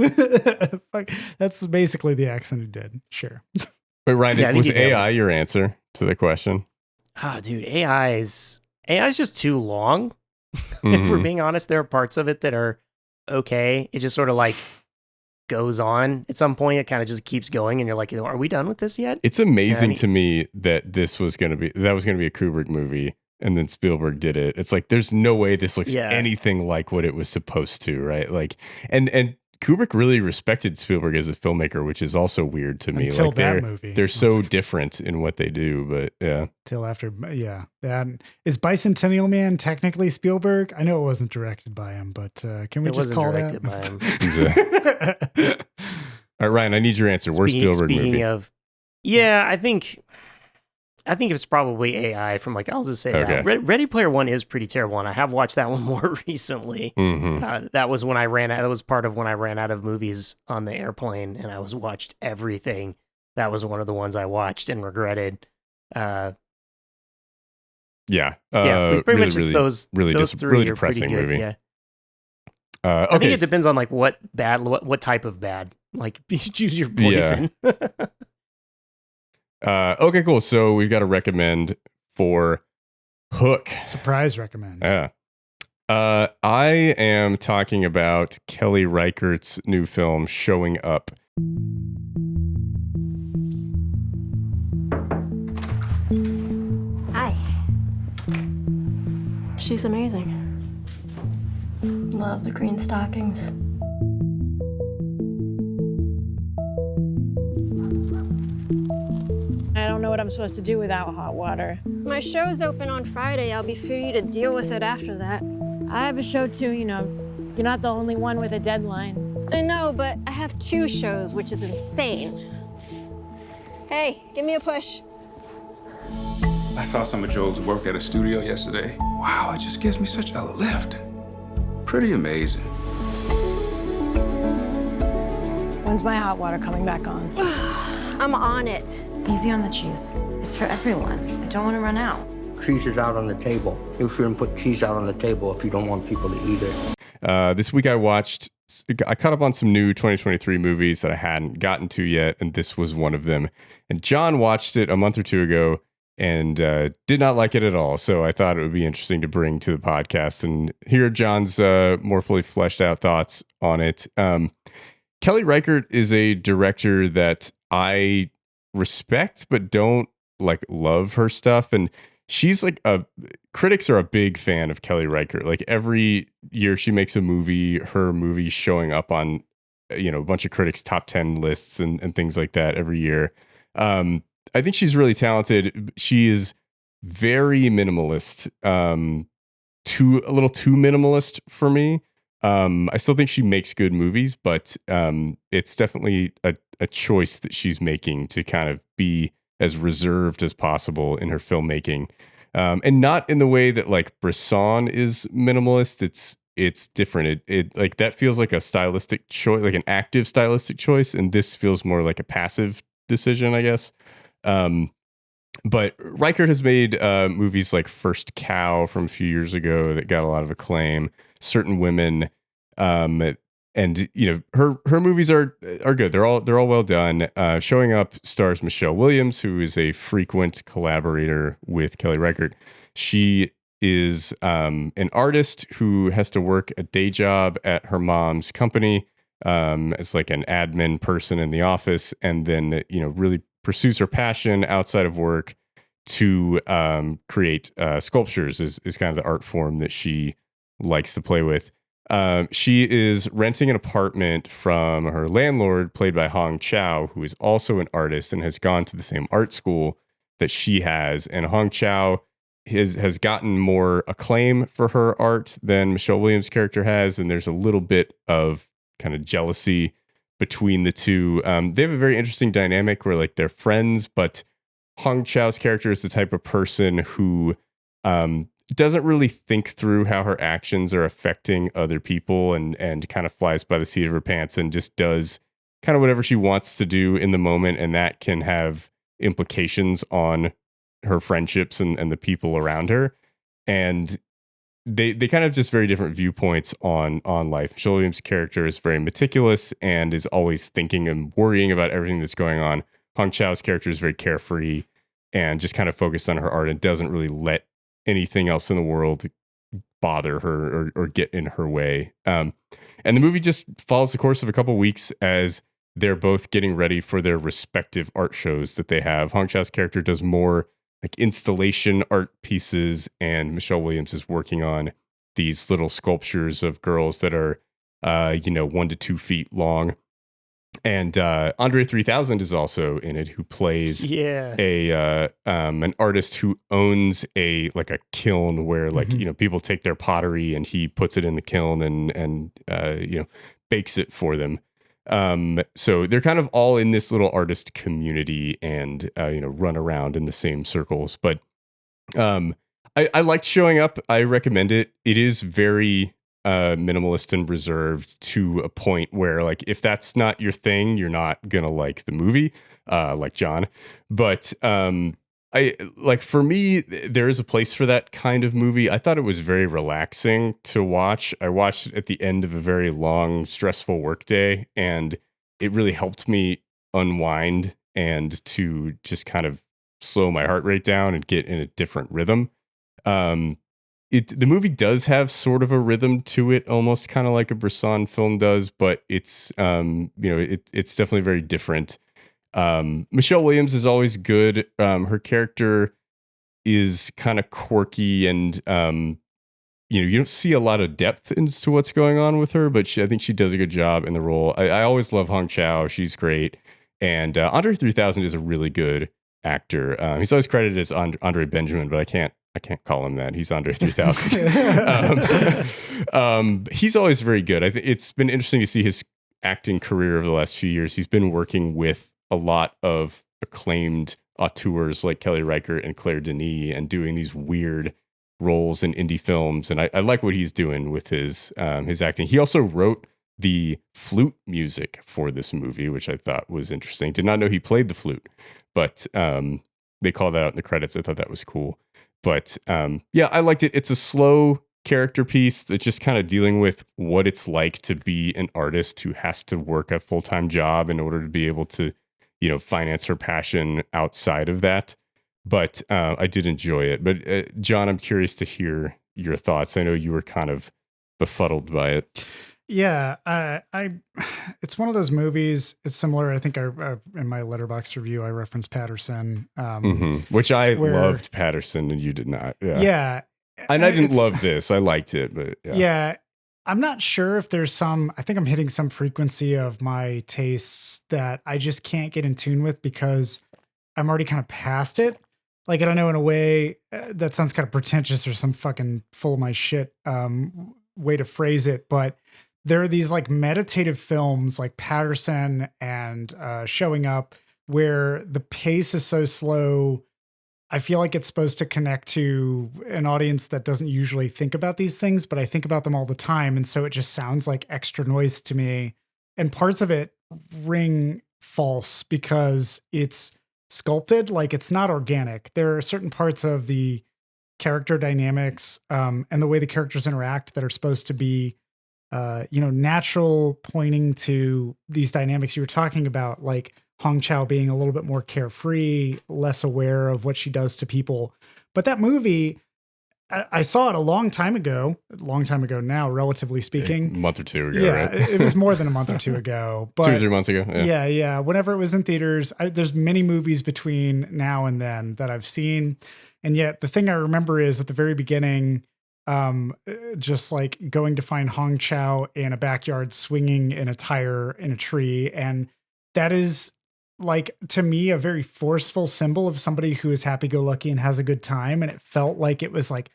Fuck, that's basically the accent he did. Sure. Wait, Ryan, Yeah, I think was he did. AI your answer to the question? Ah, dude, AI's just too long. If we're being honest, there are parts of it that are okay. It just sort of like goes on. At some point, it kind of just keeps going, and you're like, are we done with this yet? It's amazing Yeah, to me that that was going to be a Kubrick movie, and then Spielberg did it. It's like there's no way this looks Yeah. anything like what it was supposed to, right? Like, and Kubrick really respected Spielberg as a filmmaker, which is also weird to me. Until like that movie. they're so different in what they do, but yeah. Till after, yeah. That is Bicentennial Man technically Spielberg? I know it wasn't directed by him, but can we It just wasn't call directed that? by him. All right, Ryan, I need your answer. Worst Spielberg Speaking movie? of, yeah, I think it's probably AI from like, I'll just say Okay. that. Ready Player One is pretty terrible, and I have watched that one more recently. That was when I ran out. That was part of when I ran out of movies on the airplane, and I watched everything. That was one of the ones I watched and regretted. Yeah. Pretty much it's those really those three really are pretty depressing good, movie. Yeah, Okay. I think it depends on like what type of bad. Like you choose your poison. Okay, cool. So we've got to recommend for Hook. Surprise recommend. Yeah. I am talking about Kelly Reichardt's new film, Showing Up. Hi. She's amazing. Love the green stockings. I don't know what I'm supposed to do without hot water. My show's open on Friday. I'll be free to deal with it after that. I have a show too, you know. You're not the only one with a deadline. I know, but I have 2 shows, which is insane. Hey, give me a push. I saw some of Joel's work at a studio yesterday. Wow, it just gives me such a lift. Pretty amazing. When's my hot water coming back on? I'm on it. Easy on the cheese. It's for everyone. I don't want to run out. Cheese is out on the table. You shouldn't put cheese out on the table if you don't want people to eat it. This week I caught up on some new 2023 movies that I hadn't gotten to yet, and this was one of them. And John watched it a month or two ago and did not like it at all. So I thought it would be interesting to bring to the podcast and hear John's more fully fleshed out thoughts on it. Kelly Reichardt is a director that I respect, but don't like love her stuff. And she's like critics are a big fan of Kelly Reichardt. Like every year she makes a movie, her movie's showing up on, a bunch of critics' top 10 lists and things like that every year. I think she's really talented. She is very minimalist, a little too minimalist for me. I still think she makes good movies, but it's definitely a choice that she's making to kind of be as reserved as possible in her filmmaking, and not in the way that like Bresson is minimalist. It's different. It like that feels like a stylistic choice, like an active stylistic choice, and this feels more like a passive decision, I guess. But Reichardt has made movies like First Cow from a few years ago that got a lot of acclaim. Certain Women, and her movies are good. They're all well done. Showing Up stars Michelle Williams, who is a frequent collaborator with Kelly Reichardt. She is an artist who has to work a day job at her mom's company as like an admin person in the office, and then really pursues her passion outside of work to create sculptures is kind of the art form that she likes to play with. She is renting an apartment from her landlord, played by Hong Chow, who is also an artist and has gone to the same art school that she has. And Hong Chow has gotten more acclaim for her art than Michelle Williams' character has, and there's a little bit of kind of jealousy between the two. They have a very interesting dynamic where like they're friends, but Hong Chow's character is the type of person who doesn't really think through how her actions are affecting other people, and kind of flies by the seat of her pants and just does kind of whatever she wants to do in the moment, and that can have implications on her friendships and the people around her. And they kind of just very different viewpoints on life. Michelle Williams' character is very meticulous and is always thinking and worrying about everything that's going on. Hong Chow's character is very carefree and just kind of focused on her art and doesn't really let anything else in the world bother her or get in her way. And the movie just follows the course of a couple weeks as they're both getting ready for their respective art shows that they have. Hong Chow's character does more like installation art pieces, and Michelle Williams is working on these little sculptures of girls that are 1 to 2 feet long. And Andre 3000 is also in it, who plays an artist who owns a kiln where people take their pottery and he puts it in the kiln and bakes it for them. So they're kind of all in this little artist community and run around in the same circles. But I liked Showing Up. I recommend it. It is very minimalist and reserved to a point where like if that's not your thing, you're not gonna like the movie, like John. But I like, for me, there is a place for that kind of movie. I thought it was very relaxing to watch. I watched it at the end of a very long, stressful workday, and it really helped me unwind and to just kind of slow my heart rate down and get in a different rhythm. The movie does have sort of a rhythm to it, almost kind of like a Bresson film does, but it's it's definitely very different. Michelle Williams is always good. Her character is kind of quirky, and you don't see a lot of depth into what's going on with her, but I think she does a good job in the role. I always love Hong Chow; she's great, and Andre 3000 is a really good actor. He's always credited as Andre Benjamin, but I can't call him that. He's Andre 3000. He's always very good. I think it's been interesting to see his acting career over the last few years. He's been working with a lot of acclaimed auteurs like Kelly Reichardt and Claire Denis, and doing these weird roles in indie films. And I like what he's doing with his acting. He also wrote the flute music for this movie, which I thought was interesting. Did not know he played the flute, but they call that out in the credits. I thought that was cool. But I liked it. It's a slow character piece that's just kind of dealing with what it's like to be an artist who has to work a full-time job in order to be able to, finance her passion outside of that. But I did enjoy it. But John, I'm curious to hear your thoughts. I know you were kind of befuddled by it. Yeah, it's one of those movies. It's similar. I think in my Letterboxd review, I referenced Patterson, which I where- loved Patterson and you did not. Yeah. Yeah. And I didn't It's- love this. I liked it, but yeah. Yeah. I'm not sure if there's I think I'm hitting some frequency of my tastes that I just can't get in tune with because I'm already kind of past it. Like, I don't know, in a way that sounds kind of pretentious or some fucking full of my shit way to phrase it. But there are these like meditative films like Patterson and Showing Up where the pace is so slow. I feel like it's supposed to connect to an audience that doesn't usually think about these things, but I think about them all the time. And so it just sounds like extra noise to me. And parts of it ring false because it's sculpted, like it's not organic. There are certain parts of the character dynamics and the way the characters interact that are supposed to be, natural, pointing to these dynamics you were talking about, like Hong Chow being a little bit more carefree, less aware of what she does to people. But that movie, I saw it a long time ago now, relatively speaking. A month or two ago, yeah, right? It was more than a month or two ago. But 2 or 3 months ago. Yeah. Whenever it was in theaters, there's many movies between now and then that I've seen. And yet the thing I remember is at the very beginning, just like going to find Hong Chow in a backyard swinging in a tire in a tree. And that is, like, to me, a very forceful symbol of somebody who is happy-go-lucky and has a good time. And it felt like it was like,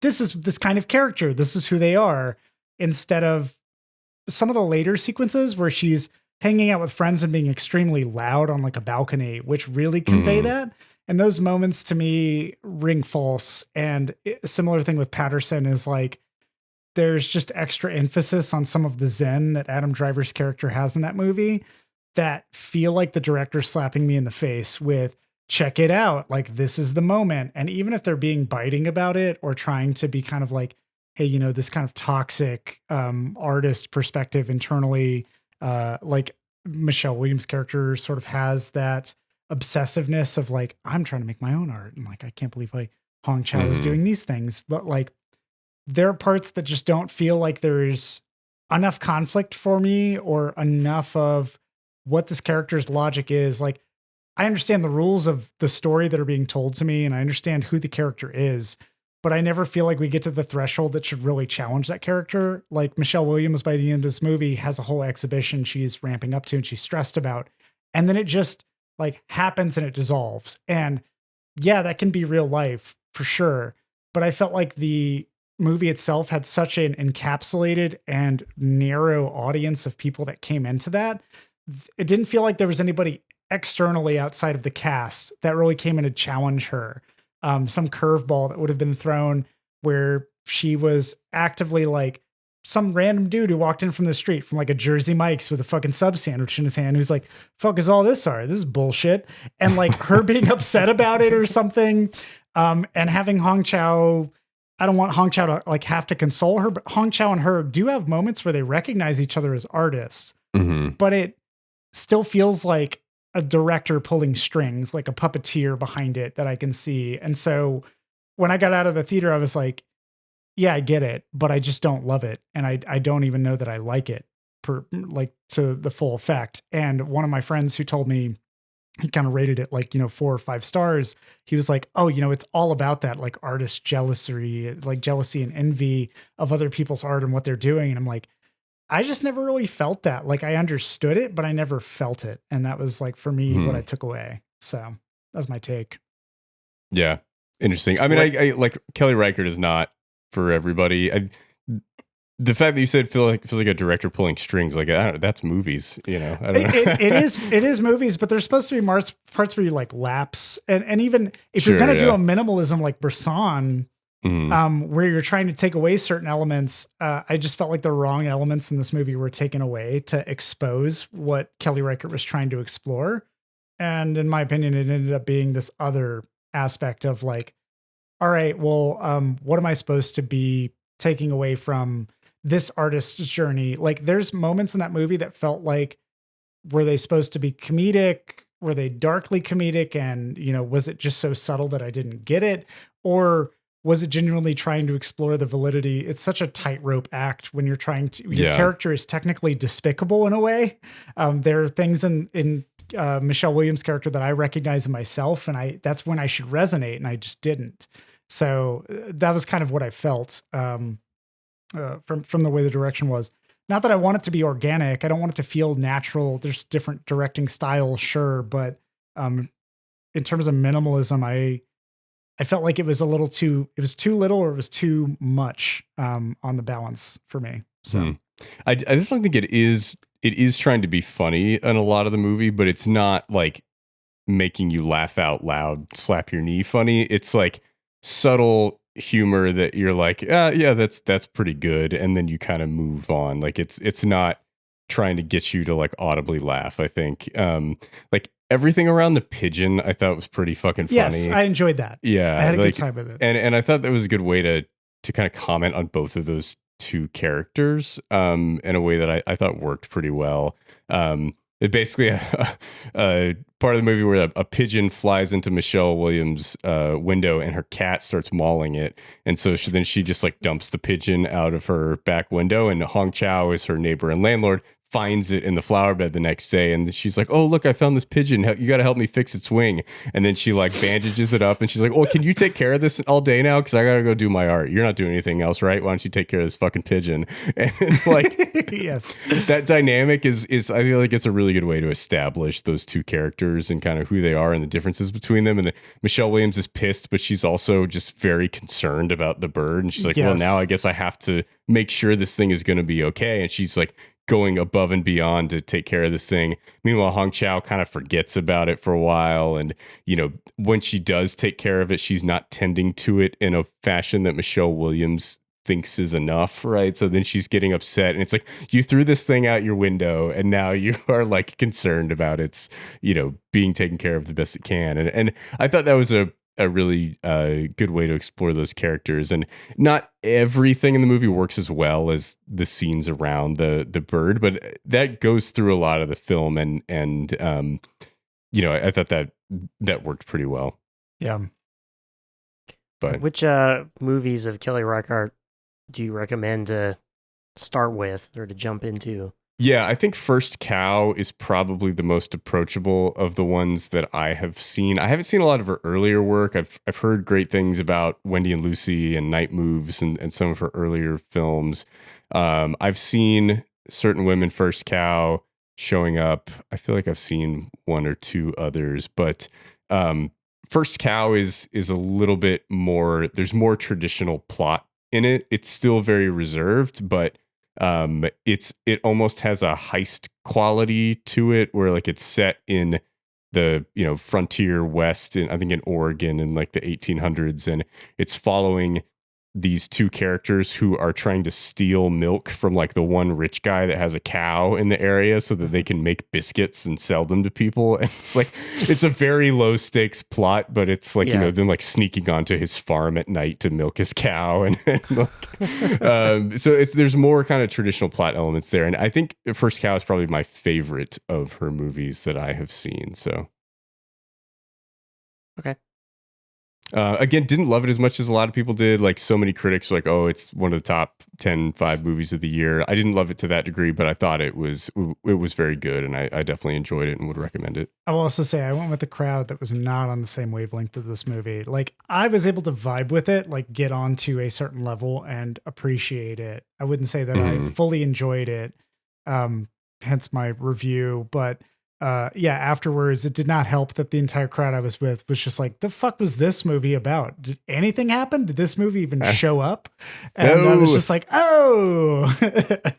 this is this kind of character. This is who they are. Instead of some of the later sequences where she's hanging out with friends and being extremely loud on like a balcony, which really convey that. And those moments to me ring false. And a similar thing with Patterson is like, there's just extra emphasis on some of the zen that Adam Driver's character has in that movie that feel like the director slapping me in the face with, check it out. Like, this is the moment. And even if they're being biting about it or trying to be kind of like, hey, this kind of toxic artist perspective internally, like Michelle Williams' character sort of has that obsessiveness of like, I'm trying to make my own art. And like, I can't believe Hong Chow is doing these things. But like, there are parts that just don't feel like there's enough conflict for me or enough of what this character's logic is. Like, I understand the rules of the story that are being told to me and I understand who the character is, but I never feel like we get to the threshold that should really challenge that character. Like Michelle Williams, by the end of this movie, has a whole exhibition she's ramping up to and she's stressed about. And then it just like happens and it dissolves. And yeah, that can be real life for sure. But I felt like the movie itself had such an encapsulated and narrow audience of people that came into that. It didn't feel like there was anybody externally outside of the cast that really came in to challenge her. Some curveball that would have been thrown where she was actively like some random dude who walked in from the street from like a Jersey Mike's with a fucking sub sandwich in his hand who's like, fuck is all this are? This is bullshit. And like her being upset about it or something. And having Hong Chow, I don't want Hong Chow to like have to console her, but Hong Chow and her do have moments where they recognize each other as artists, but it still feels like a director pulling strings, like a puppeteer behind it that I can see. And so when I got out of the theater, I was like, yeah, I get it, but I just don't love it. And I don't even know that I like it to the full effect. And one of my friends who told me, he kind of rated it like, 4 or 5 stars. He was like, oh, it's all about that like artist jealousy, like jealousy and envy of other people's art and what they're doing. And I'm like, I just never really felt that. Like I understood it, but I never felt it. And that was like, for me, what I took away. So that's my take. Yeah. Interesting. I mean, I like Kelly Reichardt is not for everybody. The fact that you said feels like a director pulling strings, like I don't know, that's movies, I don't know. It is movies, but there's supposed to be parts where you like lapse. And even if you're going to do a minimalism like Bresson, where you're trying to take away certain elements, I just felt like the wrong elements in this movie were taken away to expose what Kelly Reichardt was trying to explore. And in my opinion, it ended up being this other aspect of like, all right, well, what am I supposed to be taking away from this artist's journey? Like there's moments in that movie that felt like, were they supposed to be comedic? Were they darkly comedic? And, was it just so subtle that I didn't get it? Or was it genuinely trying to explore the validity? It's such a tightrope act when you're trying to, your character is technically despicable in a way. There are things in Michelle Williams' character that I recognize in myself, and that's when I should resonate, and I just didn't. So that was kind of what I felt from the way the direction was. Not that I want it to be organic. I don't want it to feel natural. There's different directing styles, sure, but in terms of minimalism, I felt like it was too little or it was too much on the balance for me. So I definitely think it is trying to be funny in a lot of the movie, but it's not like making you laugh out loud, slap your knee funny. It's like subtle humor that you're like, yeah, that's pretty good. And then you kind of move on. Like it's not trying to get you to like audibly laugh. I think like everything around the pigeon I thought was pretty fucking funny. Yes, I enjoyed that. Yeah. I had a good time with it. And I thought that was a good way to kind of comment on both of those two characters in a way that I thought worked pretty well. It basically a part of the movie where a pigeon flies into Michelle Williams' window and her cat starts mauling it, and so she just like dumps the pigeon out of her back window, and Hong Chow is her neighbor and landlord, finds it in the flower bed the next day, and she's like, oh look, I found this pigeon, you got to help me fix its wing. And then she like bandages it up, and she's like, oh, can you take care of this all day now, because I gotta go do my art, you're not doing anything else, right? Why don't you take care of this fucking pigeon? And like yes, that dynamic is I feel like it's a really good way to establish those two characters and kind of who they are and the differences between them. And Michelle Williams is pissed, but she's also just very concerned about the bird, and she's like, well, now I guess I have to make sure this thing is going to be okay. And she's like going above and beyond to take care of this thing. Meanwhile, Hong Chow kind of forgets about it for a while. And, you know, when she does take care of it, she's not tending to it in a fashion that Michelle Williams thinks is enough, right? So then she's getting upset, and it's like, you threw this thing out your window and now you are like concerned about its, you know, being taken care of the best it can. And I thought that was a really good way to explore those characters. And not everything in the movie works as well as the scenes around the bird, but that goes through a lot of the film, and you know, I thought that worked pretty well. Yeah. But which movies of Kelly Reichardt do you recommend to start with or to jump into? Yeah, I think First Cow is probably the most approachable of the ones that I have seen. I haven't seen a lot of her earlier work. I've heard great things about Wendy and Lucy and Night Moves and some of her earlier films. I've seen Certain Women, First Cow, Showing Up. I feel like I've seen one or two others, but First Cow is a little bit more, there's more traditional plot in it. It's still very reserved, but it almost has a heist quality to it, where like it's set in the, you know, frontier west, I think in Oregon in like the 1800s, and it's following these two characters who are trying to steal milk from like the one rich guy that has a cow in the area so that they can make biscuits and sell them to people. And it's like, it's a very low stakes plot, but it's like, you know, them like sneaking onto his farm at night to milk his cow. And like, so there's more kind of traditional plot elements there. And I think First Cow is probably my favorite of her movies that I have seen. So. Okay. Again, didn't love it as much as a lot of people did. Like, so many critics were like, oh, it's one of the top 5 movies of the year. I didn't love it to that degree, but I thought it was very good, and I definitely enjoyed it and would recommend it. I will also say I went with the crowd that was not on the same wavelength of this movie. Like, I was able to vibe with it, like get onto a certain level and appreciate it. I wouldn't say that I fully enjoyed it, hence my review, but yeah, afterwards, it did not help that the entire crowd I was with was just like, the fuck was this movie about? Did anything happen? Did this movie even show up? And I was just like, oh.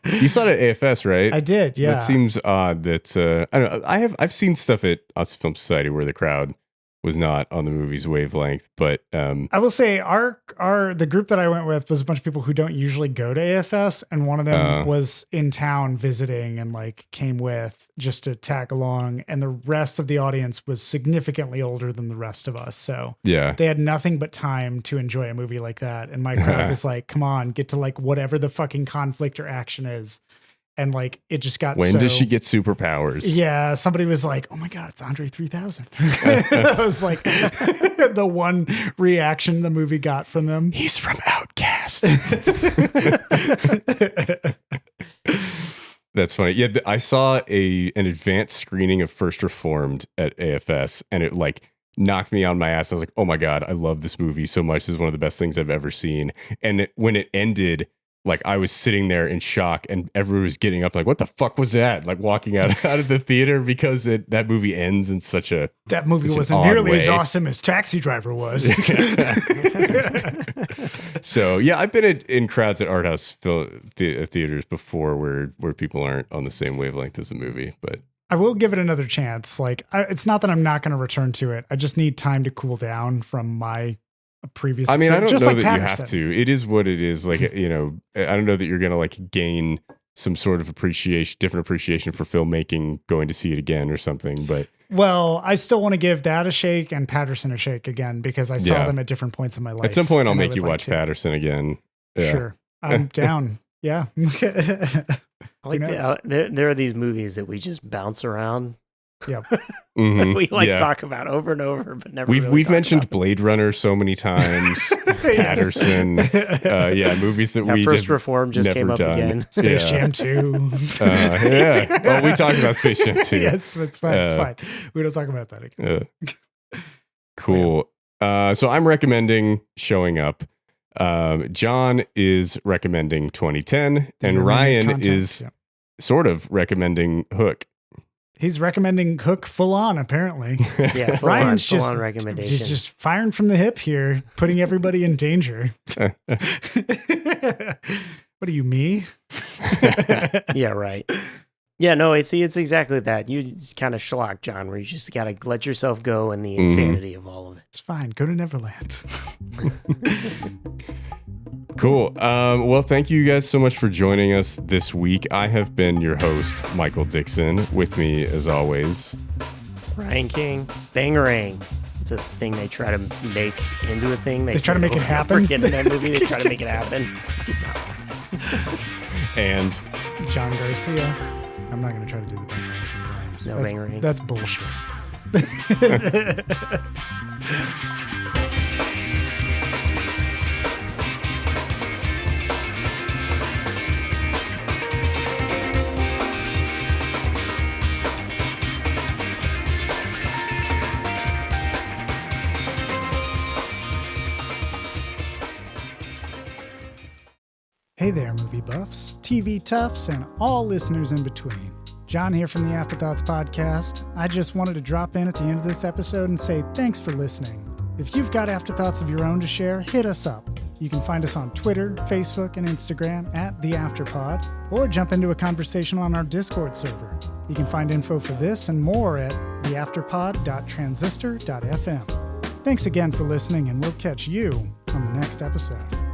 You saw it at AFS, right? I did, yeah. It seems odd that, I don't know, I've seen stuff at Austin Film Society where the crowd was not on the movie's wavelength, but I will say the group that I went with was a bunch of people who don't usually go to AFS, and one of them was in town visiting and like came with just to tag along, and the rest of the audience was significantly older than the rest of us, so yeah, they had nothing but time to enjoy a movie like that, and my crowd was like, come on, get to like whatever the fucking conflict or action is. And like, it just got When does she get superpowers? Yeah. Somebody was like, oh my God, it's Andre 3000. That was like the one reaction the movie got from them. He's from Outcast. That's funny. Yeah, I saw an advanced screening of First Reformed at AFS, and it like knocked me on my ass. I was like, oh my God, I love this movie so much. This is one of the best things I've ever seen. And when it ended, like I was sitting there in shock, and everyone was getting up like, what the fuck was that? Like walking out of the theater, because that movie ends in such a that movie wasn't nearly as awesome as Taxi Driver was. So yeah, I've been in crowds at art house theaters before where people aren't on the same wavelength as the movie, but I will give it another chance. Like, it's not that I'm not going to return to it. I just need time to cool down from my previous. I mean, I don't just know like that Patterson. you have to. It is what it is. Like, you know, I don't know that you're going to like gain some sort of different appreciation for filmmaking going to see it again or something. But well, I still want to give that a shake and Patterson a shake again, because I saw them at different points in my life. At some point, I'll make you watch Patterson again. Yeah. Sure, I'm down. Yeah. Like there are these movies that we just bounce around. Yep. We talk about over and over, but never. We've mentioned Blade Runner so many times. Patterson, movies that we First Reform just never came up done. again. Space Jam 2. Yeah. Well, we talked about Space Jam 2. Yes, it's fine. It's fine. We don't talk about that again. Cool. So I'm recommending Showing Up. John is recommending 2010, and Ryan is sort of recommending Hook. He's recommending Hook full on, apparently. Yeah, Ryan's full on recommendation. He's just firing from the hip here, putting everybody in danger. What are you, me? Yeah, right. Yeah, no, it's exactly that. You just kind of schlock, John, where you just got to let yourself go in the insanity of all of it. It's fine. Go to Neverland. Cool. Well, thank you guys so much for joining us this week. I have been your host, Michael Dixon. With me, as always, Ryan King. Bangarang. It's a thing they try to make into a thing. They try to make it happen. In that movie, they try to make it happen. And John Garcia. I'm not going to try to do the Bangarang. No Bangarang. That's bullshit. Hey there, movie buffs, TV toughs, and all listeners in between. John here from the Afterthoughts podcast. I just wanted to drop in at the end of this episode and say thanks for listening. If you've got afterthoughts of your own to share, hit us up. You can find us on Twitter, Facebook, and Instagram at The Afterpod, or jump into a conversation on our Discord server. You can find info for this and more at theafterpod.transistor.fm. Thanks again for listening, and we'll catch you on the next episode.